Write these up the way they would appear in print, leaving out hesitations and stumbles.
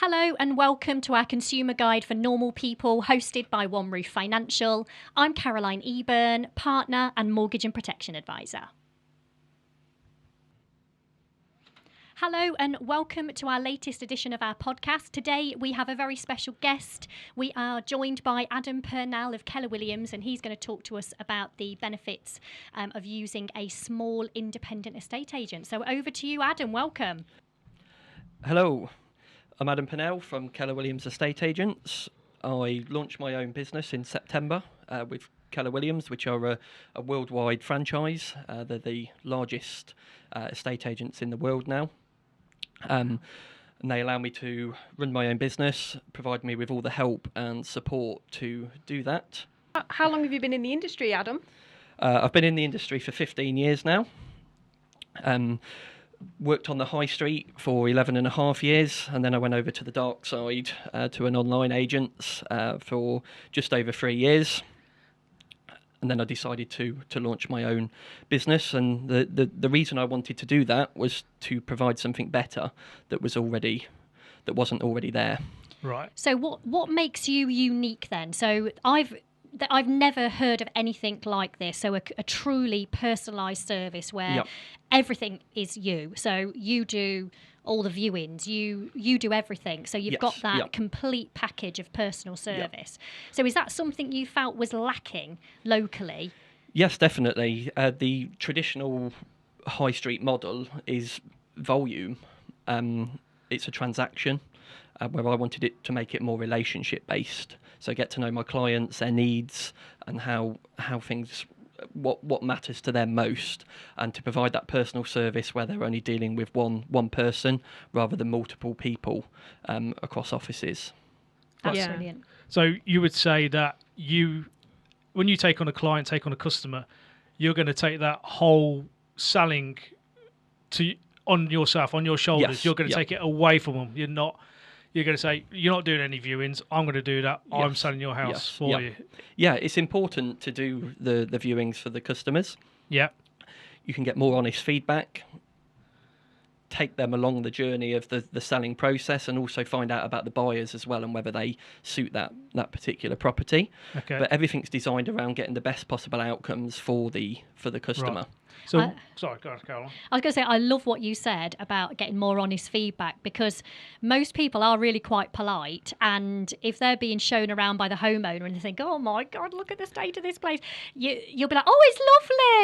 Hello and welcome to our consumer guide for normal people, hosted by One Roof Financial. I'm Caroline Eburn, partner and mortgage and protection advisor. Hello and welcome to our latest edition of our podcast. Today we have a very special guest. We are joined by Adam Purnell of Keller Williams, and he's going to talk to us about the benefits of using a small independent estate agent. So over to you, Adam. Welcome. Hello. I'm Adam Purnell from Keller Williams Estate Agents. I launched my own business in September with Keller Williams, which are a worldwide franchise. They're the largest estate agents in the world now. And they allow me to run my own business, provide me with all the help and support to do that. How long have you been in the industry, Adam? I've been in the industry for 15 years now. Worked on the high street for 11 and a half years, and then I went over to the dark side to an online agent for just over 3 years. And then I decided to launch my own business, and the reason I wanted to do that was to provide something better that wasn't already there. Right. So what makes you unique then? So I've never heard of anything like this. So a truly personalised service where everything is you. So you do all the viewings, you do everything. So you've got that complete package of personal service. So is that something you felt was lacking locally? Yes, definitely. The traditional high street model is volume. It's a transaction. Where I wanted it to make it more relationship based, so get to know my clients, their needs, and how things, what matters to them most, and to provide that personal service where they're only dealing with one person rather than multiple people across offices. That's brilliant. So you would say that when you take on a client, take on a customer, you're going to take that whole selling on yourself, on your shoulders. Yes, You're going to take it away from them. You're going to say, you're not doing any viewings, I'm going to do that, I'm selling your house for you. Yeah, it's important to do the viewings for the customers. Yeah. You can get more honest feedback, take them along the journey of the selling process, and also find out about the buyers as well and whether they suit that particular property. Okay. But everything's designed around getting the best possible outcomes for the customer. Right. So, sorry, go on, Caroline. I was going to say, I love what you said about getting more honest feedback, because most people are really quite polite, and if they're being shown around by the homeowner and they think, oh my God, look at the state of this place, you'll be like, oh, it's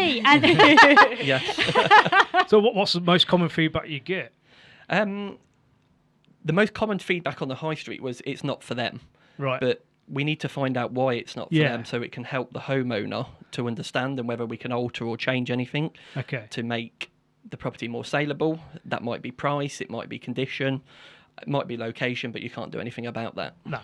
lovely. And Yes. So what's the most common feedback you get? The most common feedback on the high street was it's not for them. Right. But we need to find out why it's not for them, so it can help the homeowner to understand and whether we can alter or change anything to make the property more saleable. That might be price, it might be condition, it might be location, but you can't do anything about that. No.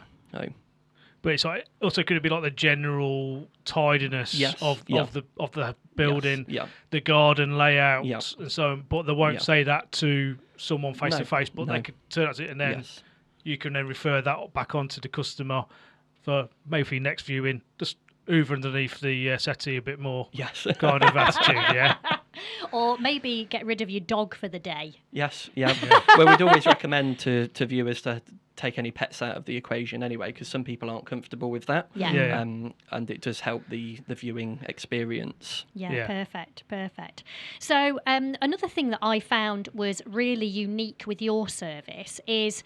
But it's like, also could it be like the general tidiness of the building, the garden layout, and so on, but they won't say that to someone face to face, but they could turn out to it, and then you can then refer that back onto the customer for maybe for your next viewing, just hoover underneath the settee a bit more kind of attitude, Or maybe get rid of your dog for the day. Yes, Well, we'd always recommend to viewers to take any pets out of the equation anyway, because some people aren't comfortable with that. And it does help the viewing experience. Perfect. So another thing that I found was really unique with your service is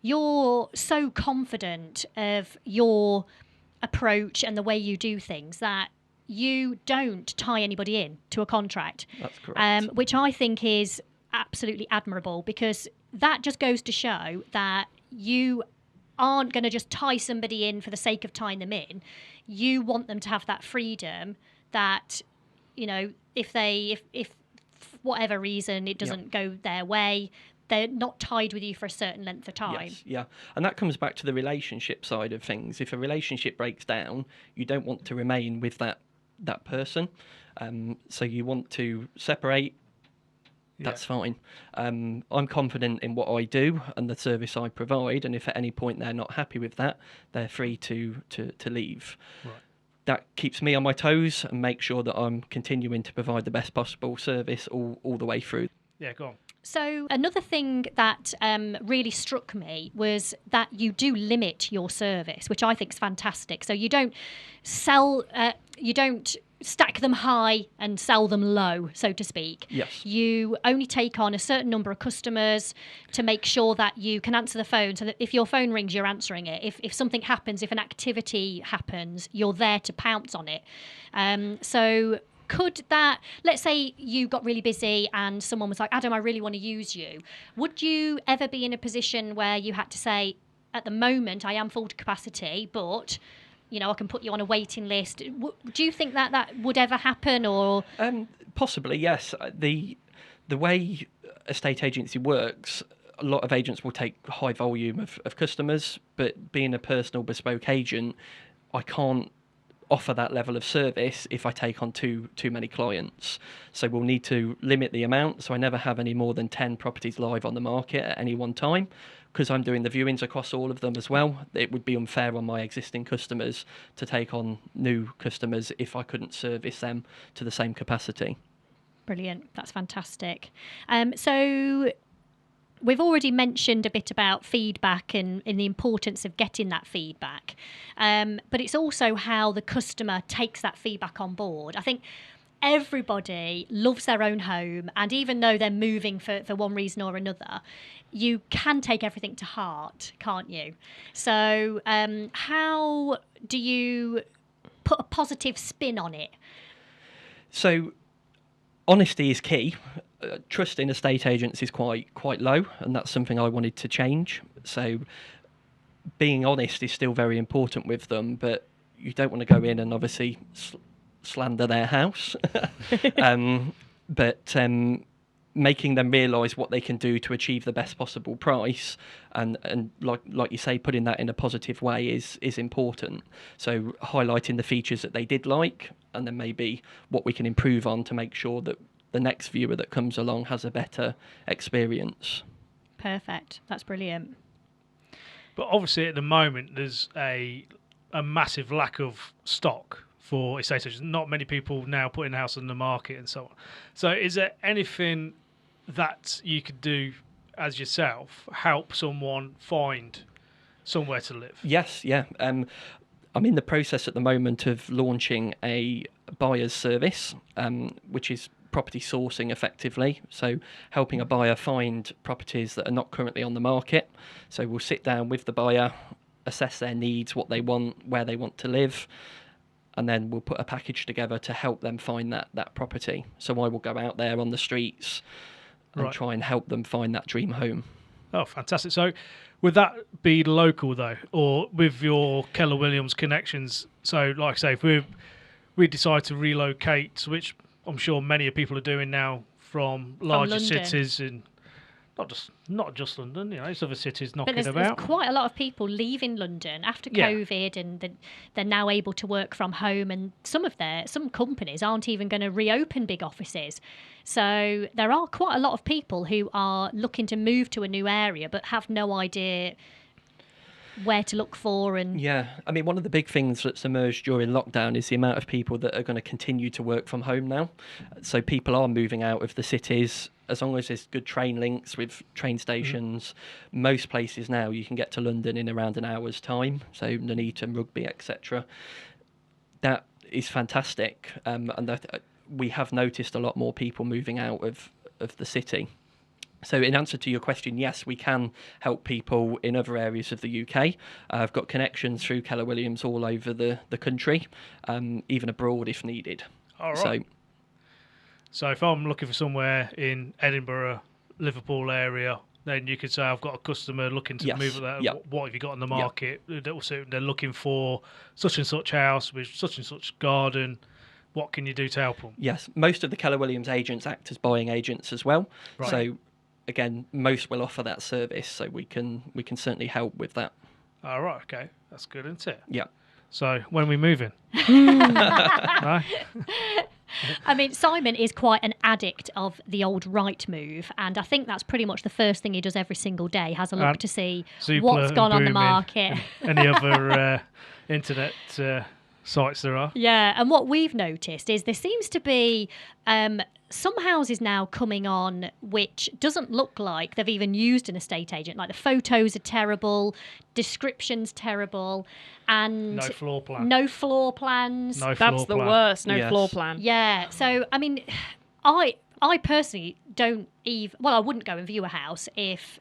you're so confident of your approach and the way you do things that you don't tie anybody in to a contract. That's correct. Which I think is absolutely admirable, because that just goes to show that you aren't going to just tie somebody in for the sake of tying them in. You want them to have that freedom that, you know, if for whatever reason it doesn't go their way, they're not tied with you for a certain length of time. Yes, and that comes back to the relationship side of things. If a relationship breaks down, you don't want to remain with that person. So you want to separate. That's fine. I'm confident in what I do and the service I provide, and if at any point they're not happy with that, they're free to leave. Right. That keeps me on my toes and makes sure that I'm continuing to provide the best possible service all the way through. Yeah, go on. So another thing that really struck me was that you do limit your service, which I think is fantastic. So you don't stack them high and sell them low, so to speak. Yes. You only take on a certain number of customers to make sure that you can answer the phone, so that if your phone rings, you're answering it. If something happens, if an activity happens, you're there to pounce on it. So could that, let's say you got really busy and someone was like, Adam, I really want to use you. Would you ever be in a position where you had to say, at the moment, I am full to capacity, but I can put you on a waiting list? Do you think that would ever happen, or? Possibly, yes. The way estate agency works, a lot of agents will take high volume of customers, but being a personal bespoke agent, I can't offer that level of service if I take on too many clients. So we'll need to limit the amount. So I never have any more than 10 properties live on the market at any one time, because I'm doing the viewings across all of them as well. It would be unfair on my existing customers to take on new customers if I couldn't service them to the same capacity. Brilliant. That's fantastic. So we've already mentioned a bit about feedback and the importance of getting that feedback. But it's also how the customer takes that feedback on board. I think everybody loves their own home, and even though they're moving for one reason or another, you can take everything to heart, can't you? So how do you put a positive spin on it? So honesty is key. Trust in estate agents is quite low, and that's something I wanted to change. So being honest is still very important with them, but you don't want to go in and obviously slander their house. But making them realise what they can do to achieve the best possible price, and like you say, putting that in a positive way is important. So highlighting the features that they did like, and then maybe what we can improve on to make sure that the next viewer that comes along has a better experience. Perfect. That's brilliant. But obviously at the moment there's a massive lack of stock for estate agents. Not many people now putting a house on the market and so on. So is there anything that you could do as yourself, help someone find somewhere to live? Yes, yeah. I'm in the process at the moment of launching a buyer's service, which is property sourcing effectively. So helping a buyer find properties that are not currently on the market. So we'll sit down with the buyer, assess their needs, what they want, where they want to live, and then we'll put a package together to help them find that property. So I will go out there on the streets and try and help them find that dream home. Oh, fantastic. So would that be local though, or with your Keller Williams connections? So like I say, if we decide to relocate, which I'm sure many people are doing now from larger cities in not just London, there's other cities knocking about. There's quite a lot of people leaving London after COVID, and they're now able to work from home, and some companies aren't even going to reopen big offices. So there are quite a lot of people who are looking to move to a new area but have no idea where to look for. And I mean, one of the big things that's emerged during lockdown is the amount of people that are going to continue to work from home now. So people are moving out of the cities. As long as there's good train links with train stations, most places now you can get to London in around an hour's time. So Nuneaton, Rugby, etc. That is fantastic, and we have noticed a lot more people moving out of the city. So in answer to your question, yes, we can help people in other areas of the UK. I've got connections through Keller Williams all over the country, even abroad if needed. All right. So if I'm looking for somewhere in Edinburgh, Liverpool area, then you could say I've got a customer looking to move there. Yep. What have you got on the market? Yep. They're looking for such and such house with such and such garden. What can you do to help them? Yes, most of the Keller Williams agents act as buying agents as well. Right. So again, most will offer that service, so we can certainly help with that. All right, okay, that's good, isn't it? Yeah. So when are we moving? Right. I mean, Simon is quite an addict of the old right move, and I think that's pretty much the first thing he does every single day, has a look to see what's gone on the market. Any other internet sites there are. Yeah, and what we've noticed is there seems to be some houses now coming on which doesn't look like they've even used an estate agent. Like the photos are terrible, description's terrible, and no floor plan. No floor plans. That's the worst. No floor plan. Yeah. So I mean, I personally don't even. Well, I wouldn't go and view a house if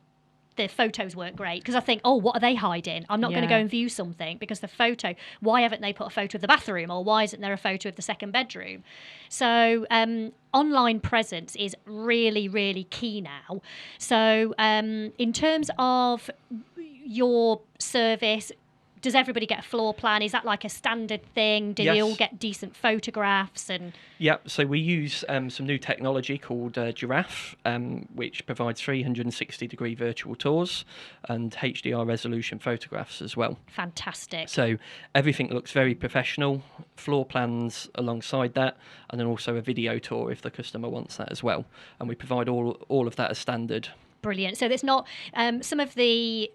the photos weren't great, because I think, oh, what are they hiding? I'm not going to go and view something because the photo, why haven't they put a photo of the bathroom, or why isn't there a photo of the second bedroom? So online presence is really, really key now. So in terms of your service, does everybody get a floor plan? Is that like a standard thing? Do they all get decent photographs? And yeah, so we use some new technology called Giraffe, which provides 360-degree virtual tours and HDR resolution photographs as well. Fantastic. So everything looks very professional, floor plans alongside that, and then also a video tour if the customer wants that as well. And we provide all of that as standard. Brilliant. So there's not some of the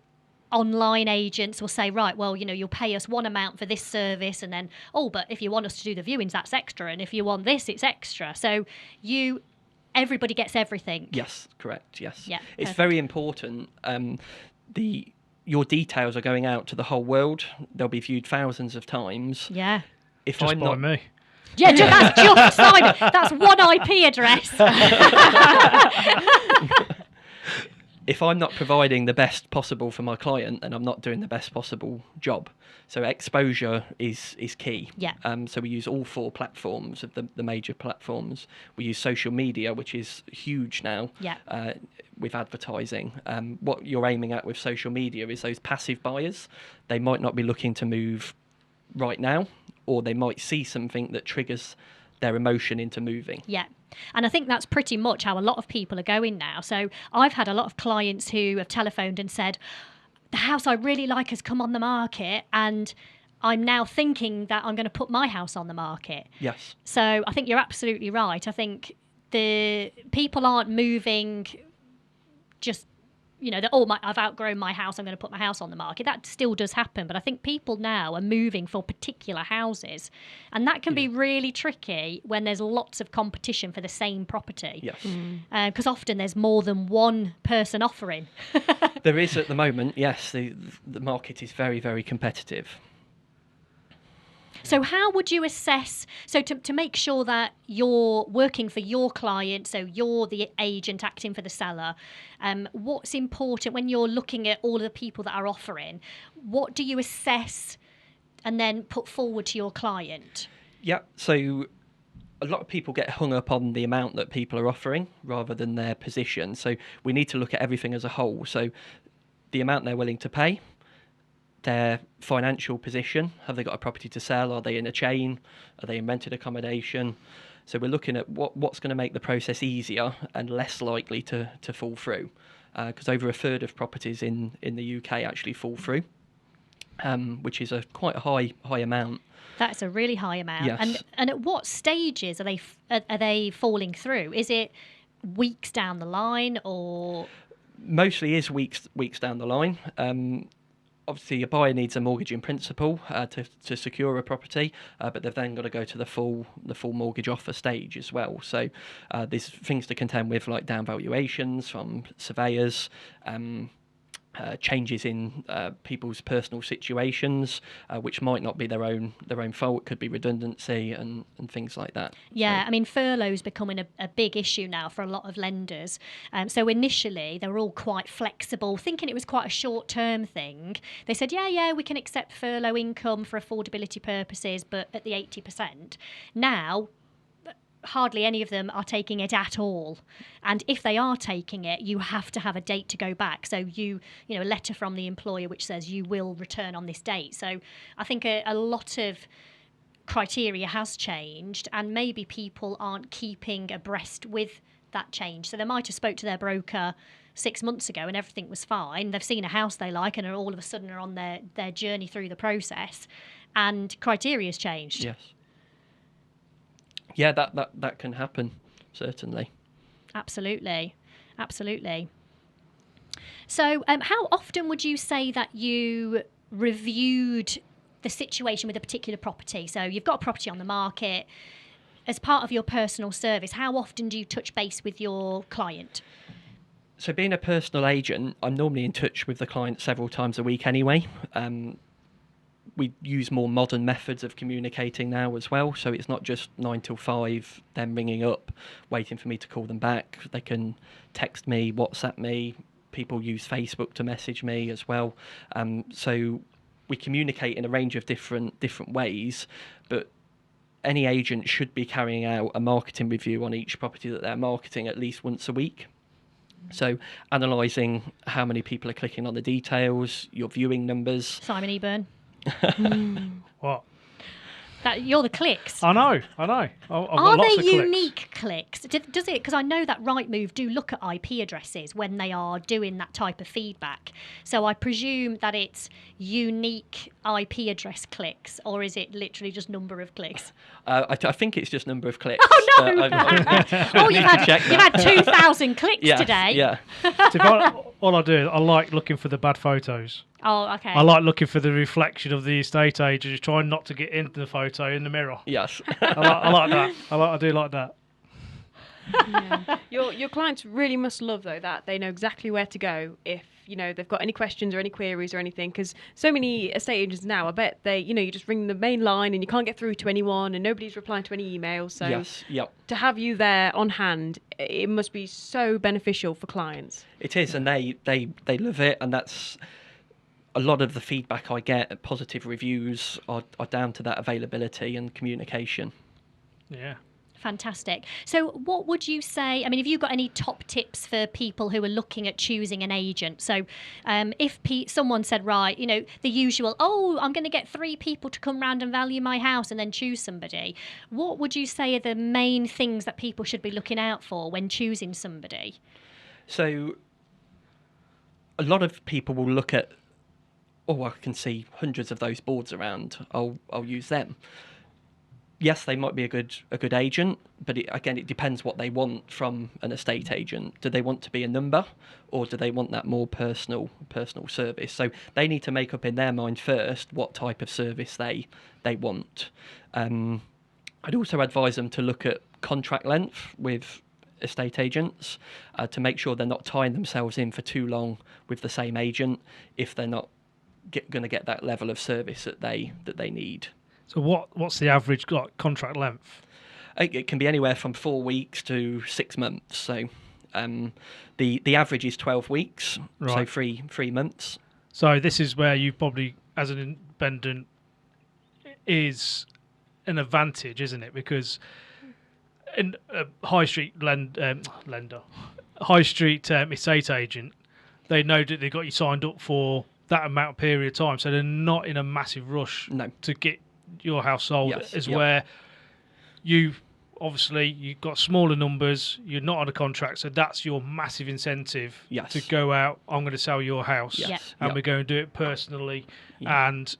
online agents will say, right, well, you'll pay us one amount for this service, and then, but if you want us to do the viewings, that's extra, and if you want this, it's extra. So everybody gets everything. Yes, correct. Yes. Yeah, it's perfect. very important. Your details are going out to the whole world. They'll be viewed thousands of times. Yeah. If just I'm by not me. Yeah, that's just Simon. That's one IP address. If I'm not providing the best possible for my client, then I'm not doing the best possible job. So exposure is key. Yeah. So we use all 4 platforms of the major platforms. We use social media, which is huge now. Yeah. With advertising. What you're aiming at with social media is those passive buyers. They might not be looking to move right now, or they might see something that triggers their emotion into moving. Yeah. And I think that's pretty much how a lot of people are going now. So I've had a lot of clients who have telephoned and said, the house I really like has come on the market, and I'm now thinking that I'm going to put my house on the market. Yes. So I think you're absolutely right. I think the people aren't moving just, I've outgrown my house, I'm going to put my house on the market. That still does happen, but I think people now are moving for particular houses, and that can be really tricky when there's lots of competition for the same property. Yes. Because often there's more than one person offering. There is at the moment, yes. The market is very, very competitive. So how would you assess, so to make sure that you're working for your client, so you're the agent acting for the seller, what's important when you're looking at all of the people that are offering? What do you assess and then put forward to your client? Yeah, so a lot of people get hung up on the amount that people are offering rather than their position. So we need to look at everything as a whole. So the amount they're willing to pay, their financial position, have they got a property to sell, are they in a chain, are they in rented accommodation? So we're looking at what's going to make the process easier and less likely to fall through, because over a third of properties in the UK actually fall through, which is quite a high amount. That's a really high amount. Yes. And at what stages are they falling through? Is it weeks down the line, or mostly is weeks down the line? Obviously, a buyer needs a mortgage in principle to secure a property, but they've then got to go to the full mortgage offer stage as well. So there's things to contend with, like down valuations from surveyors, changes in people's personal situations, which might not be their own fault. It could be redundancy and things like that. Yeah, so. I mean, furloughs becoming a big issue now for a lot of lenders. So initially, they were all quite flexible, thinking it was quite a short-term thing. They said, yeah, we can accept furlough income for affordability purposes, but at the 80%. Now, hardly any of them are taking it at all, and if they are taking it, you have to have a date to go back. So a letter from the employer which says you will return on this date. So I think a lot of criteria has changed, and maybe people aren't keeping abreast with that change. So they might have spoke to their broker 6 months ago and everything was fine. They've seen a house they like and are all of a sudden are on their journey through the process, and criteria has changed. Yes. Yeah, that can happen, certainly. Absolutely. So how often would you say that you reviewed the situation with a particular property. So you've got a property on the market. As part of your personal service, how often do you touch base with your client? So being a personal agent, I'm normally in touch with the client several times a week anyway. We use more modern methods of communicating now as well. So it's not just 9 till 5, them ringing up, waiting for me to call them back. They can text me, WhatsApp me. People use Facebook to message me as well. So we communicate in a range of different ways, but any agent should be carrying out a marketing review on each property that they're marketing at least once a week. So analysing how many people are clicking on the details, your viewing numbers. Simon Eburn. What? That you're the clicks. I know. I've got Are lots they of clicks. unique clicks? Does it? Because I know that Rightmove do look at IP addresses when they are doing that type of feedback. So I presume that it's unique IP address clicks, or is it literally just number of clicks? I think it's just number of clicks. Oh no! You've had 2,000 clicks today. Yeah. All I do, I like looking for the bad photos. Oh, okay. I like looking for the reflection of the estate agent, trying not to get into the photo in the mirror. Yes. I like that. I do like that. Yeah. Your clients really must love, though, that they know exactly where to go if, they've got any questions or any queries or anything. Because so many estate agents now, I bet they, you just ring the main line and you can't get through to anyone and nobody's replying to any emails. So yes. Yep. To have you there on hand, it must be so beneficial for clients. It is, and they love it, and that's a lot of the feedback I get. Positive reviews are down to that availability and communication. Yeah. Fantastic. So what would you say, have you got any top tips for people who are looking at choosing an agent? So if someone said, right, the usual, I'm going to get 3 people to come round and value my house and then choose somebody. What would you say are the main things that people should be looking out for when choosing somebody? So a lot of people will look at, I can see hundreds of those boards around. I'll use them. Yes, they might be a good agent, but it depends what they want from an estate agent. Do they want to be a number, or do they want that more personal service? So they need to make up in their mind first what type of service they want. I'd also advise them to look at contract length with estate agents to make sure they're not tying themselves in for too long with the same agent if they're not going to get that level of service that they need. So what's the average contract length? It can be anywhere from 4 weeks to 6 months. So the average is 12 weeks, right. So 3 months. So this is where you probably, as an independent, is an advantage, isn't it? Because in a high street high street estate agent, they know that they've got you signed up for that amount of period of time, so they're not in a massive rush to get your house sold. Where you've got smaller numbers, you're not on a contract, so that's your massive incentive to go out. I'm going to sell your house, and we're going to do it personally, and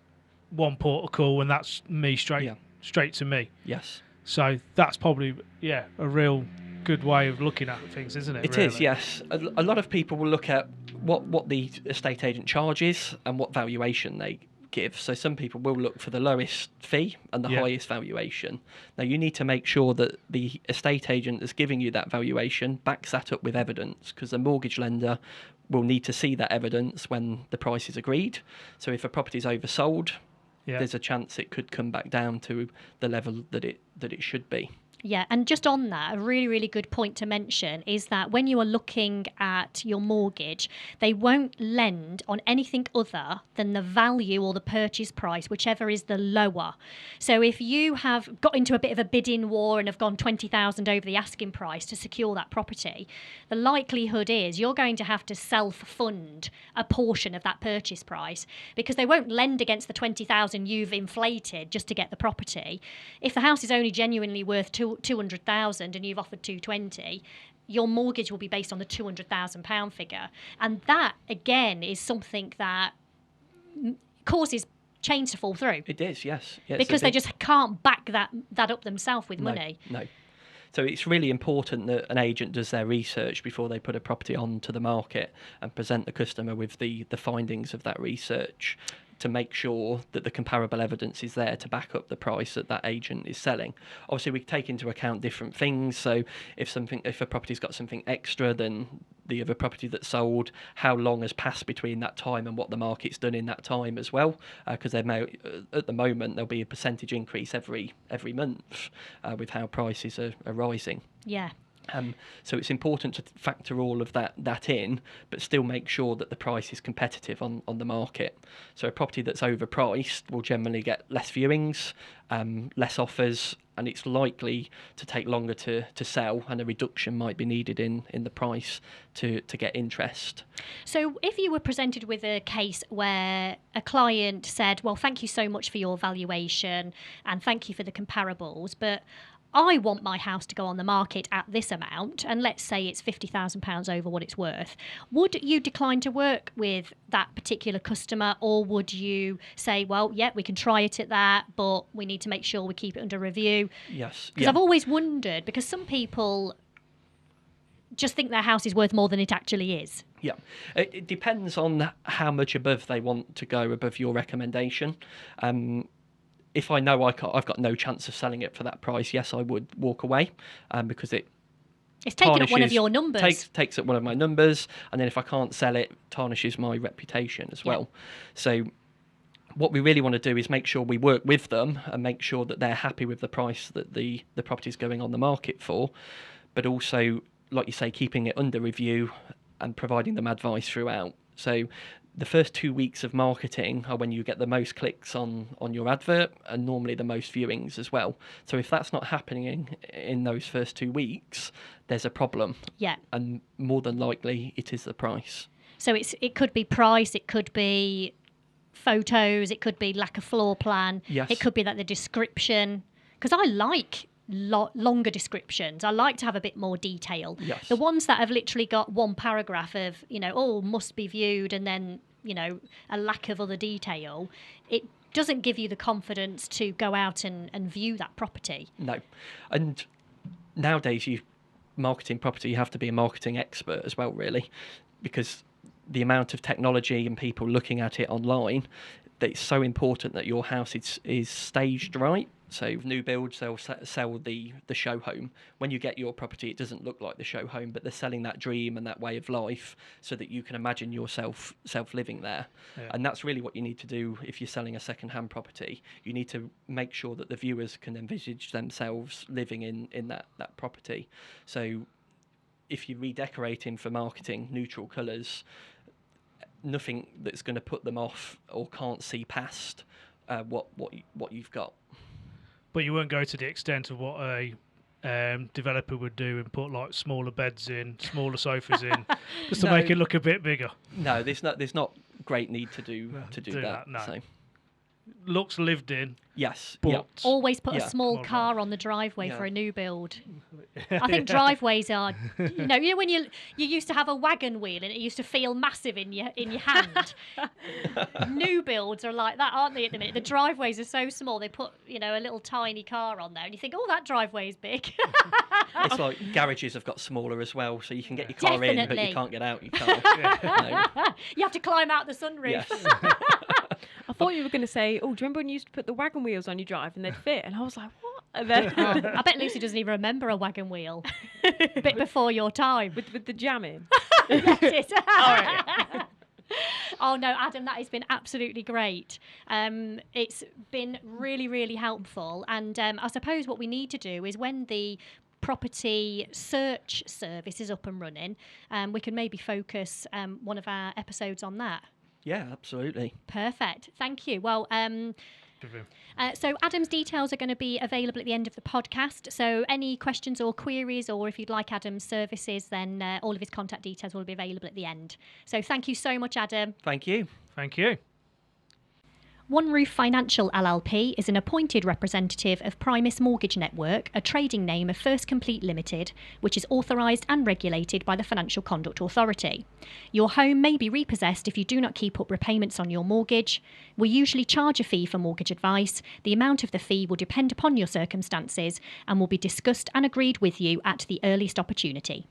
one port of call, and that's me straight to me. Yes. So that's probably a real good way of looking at things, isn't it? It is, yes. A lot of people will look at what the estate agent charges and what valuation they give. So some people will look for the lowest fee and the highest valuation. Now you need to make sure that the estate agent that's giving you that valuation backs that up with evidence, because the mortgage lender will need to see that evidence when the price is agreed. So if a property is oversold, there's a chance it could come back down to the level that it should be. Yeah, and just on that, a really, really good point to mention is that when you are looking at your mortgage, they won't lend on anything other than the value or the purchase price, whichever is the lower. So if you have got into a bit of a bidding war and have gone 20,000 over the asking price to secure that property, the likelihood is you're going to have to self-fund a portion of that purchase price, because they won't lend against the 20,000 you've inflated just to get the property. If the house is only genuinely worth 200,000 and you've offered 220, your mortgage will be based on the £200,000 figure, and that again is something that causes chains to fall through. It is, yes, because they just can't back that up themselves with money. No. So it's really important that an agent does their research before they put a property onto the market and present the customer with the findings of that research. to make sure that the comparable evidence is there to back up the price that agent is selling. Obviously, we take into account different things. So if a property's got something extra than the other property that's sold, how long has passed between that time and what the market's done in that time as well, because at the moment there'll be a percentage increase every month with how prices are rising. Yeah. So it's important to factor all of that in, but still make sure that the price is competitive on the market. So a property that's overpriced will generally get less viewings, less offers, and it's likely to take longer to sell, and a reduction might be needed in the price to get interest. So if you were presented with a case where a client said, well, thank you so much for your valuation and thank you for the comparables, but I want my house to go on the market at this amount, and let's say it's £50,000 over what it's worth, would you decline to work with that particular customer, or would you say, well, yeah, we can try it at that, but we need to make sure we keep it under review? Yes. Because I've always wondered, because some people just think their house is worth more than it actually is. Yeah, it depends on how much above they want to go above your recommendation. If I know I've got no chance of selling it for that price, yes, I would walk away, because it's taken up one of your numbers. Takes up one of my numbers, and then if I can't sell it, tarnishes my reputation as well. So what we really want to do is make sure we work with them and make sure that they're happy with the price that the property is going on the market for, but also, like you say, keeping it under review and providing them advice throughout. So the first 2 weeks of marketing are when you get the most clicks on your advert, and normally the most viewings as well. So if that's not happening in those first 2 weeks, there's a problem. Yeah. And more than likely, it is the price. So it could be price, it could be photos, it could be lack of floor plan. Yes. It could be that the description, because I like longer descriptions. I like to have a bit more detail. Yes. The ones that have literally got one paragraph of, must be viewed, and then, a lack of other detail, it doesn't give you the confidence to go out and view that property. No. And nowadays, marketing property, you have to be a marketing expert as well, really, because the amount of technology and people looking at it online, that it's so important that your house is staged right. So new builds, they'll sell the show home. When you get your property, it doesn't look like the show home, but they're selling that dream and that way of life so that you can imagine yourself living there. Yeah. And that's really what you need to do if you're selling a second-hand property. You need to make sure that the viewers can envisage themselves living in that property. So if you're redecorating for marketing, neutral colours, nothing that's going to put them off or can't see past what you've got. But you won't go to the extent of what a developer would do and put like smaller beds in, smaller sofas in, just to make it look a bit bigger. No, there's not great need to do that. No. So. Looks lived in. Yes. But always put a small car on the driveway for a new build. I think driveways are, when you used to have a wagon wheel and it used to feel massive in your hand. New builds are like that, aren't they? At the minute, the driveways are so small. They put a little tiny car on there, and you think, oh, that driveway is big. It's like garages have got smaller as well, so you can get your car in, but you can't get out your car. You have to climb out the sunroof. Yes. I thought you were going to say, oh, do you remember when you used to put the wagon wheels on your drive and they'd fit? And I was like, what? And then I bet Lucy doesn't even remember a wagon wheel. A bit before your time. With the jam in. Yes, it. Yeah. Oh, no, Adam, that has been absolutely great. It's been really, really helpful. And I suppose what we need to do is when the property search service is up and running, we can maybe focus one of our episodes on that. Yeah, absolutely. Perfect. Thank you. Well, so Adam's details are going to be available at the end of the podcast. So any questions or queries, or if you'd like Adam's services, then all of his contact details will be available at the end. So thank you so much, Adam. Thank you. Thank you. One Roof Financial LLP is an appointed representative of Primis Mortgage Network, a trading name of First Complete Limited, which is authorised and regulated by the Financial Conduct Authority. Your home may be repossessed if you do not keep up repayments on your mortgage. We usually charge a fee for mortgage advice. The amount of the fee will depend upon your circumstances and will be discussed and agreed with you at the earliest opportunity.